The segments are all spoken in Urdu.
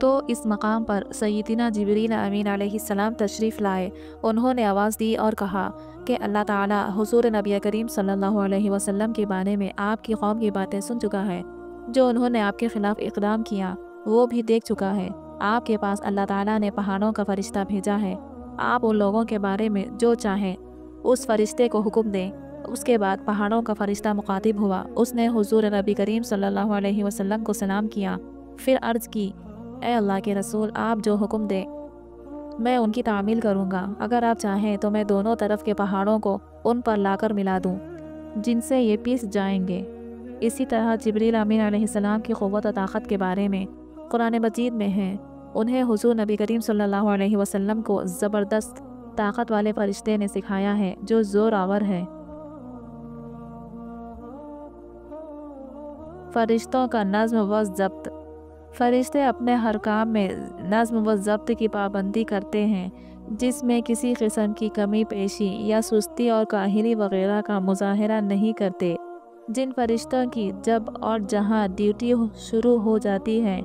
تو اس مقام پر سیدنا جبریل امین علیہ السلام تشریف لائے۔ انہوں نے آواز دی اور کہا کہ اللہ تعالیٰ حضور نبی کریم صلی اللہ علیہ وسلم کے بارے میں آپ کی قوم کی باتیں سن چکا ہے۔ جو انہوں نے آپ کے خلاف اقدام کیا وہ بھی دیکھ چکا ہے۔ آپ کے پاس اللہ تعالیٰ نے پہاڑوں کا فرشتہ بھیجا ہے۔ آپ ان لوگوں کے بارے میں جو چاہیں اس فرشتے کو حکم دیں۔ اس کے بعد پہاڑوں کا فرشتہ مخاطب ہوا۔ اس نے حضور نبی کریم صلی اللہ علیہ وسلم کو سلام کیا، پھر عرض کی، اے اللہ کے رسول، آپ جو حکم دیں میں ان کی تعمیل کروں گا۔ اگر آپ چاہیں تو میں دونوں طرف کے پہاڑوں کو ان پر لا کر ملا دوں جن سے یہ پیس جائیں گے۔ اسی طرح جبریل امین علیہ السلام کی قوت و طاقت کے بارے میں قرآن مجید میں ہے۔ انہیں حضور نبی کریم صلی اللہ علیہ وسلم کو زبردست طاقت والے فرشتے نے سکھایا ہے جو زور آور ہے۔ فرشتوں کا نظم و ضبط۔ فرشتے اپنے ہر کام میں نظم و ضبط کی پابندی کرتے ہیں، جس میں کسی قسم کی کمی پیشی یا سستی اور کاہلی وغیرہ کا مظاہرہ نہیں کرتے۔ جن فرشتوں کی جب اور جہاں ڈیوٹی شروع ہو جاتی ہے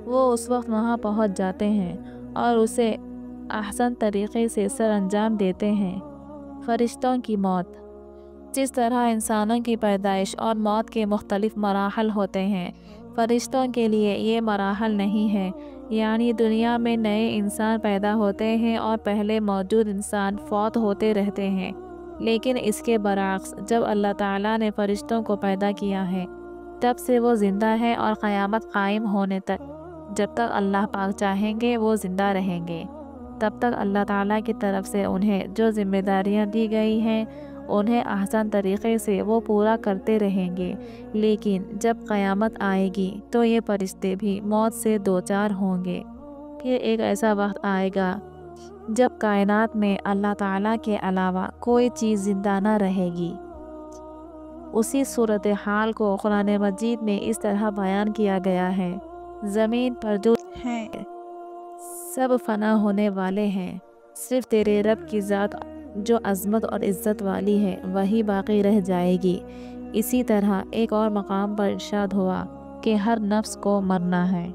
وہ اس وقت وہاں پہنچ جاتے ہیں اور اسے احسن طریقے سے سر انجام دیتے ہیں۔ فرشتوں کی موت۔ جس طرح انسانوں کی پیدائش اور موت کے مختلف مراحل ہوتے ہیں، فرشتوں کے لیے یہ مراحل نہیں ہے، یعنی دنیا میں نئے انسان پیدا ہوتے ہیں اور پہلے موجود انسان فوت ہوتے رہتے ہیں۔ لیکن اس کے برعکس جب اللہ تعالیٰ نے فرشتوں کو پیدا کیا ہے تب سے وہ زندہ ہے اور قیامت قائم ہونے تک جب تک اللہ پاک چاہیں گے وہ زندہ رہیں گے۔ تب تک اللہ تعالیٰ کی طرف سے انہیں جو ذمہ داریاں دی گئی ہیں انہیں احسن طریقے سے وہ پورا کرتے رہیں گے۔ لیکن جب قیامت آئے گی تو یہ فرشتے بھی موت سے دوچار ہوں گے۔ پھر ایک ایسا وقت آئے گا جب کائنات میں اللہ تعالیٰ کے علاوہ کوئی چیز زندہ نہ رہے گی۔ اسی صورتحال کو قرآن مجید میں اس طرح بیان کیا گیا ہے، زمین پر جو ہیں سب فنا ہونے والے ہیں، صرف تیرے رب کی ذات جو عظمت اور عزت والی ہے وہی باقی رہ جائے گی۔ اسی طرح ایک اور مقام پر ارشاد ہوا کہ ہر نفس کو مرنا ہے۔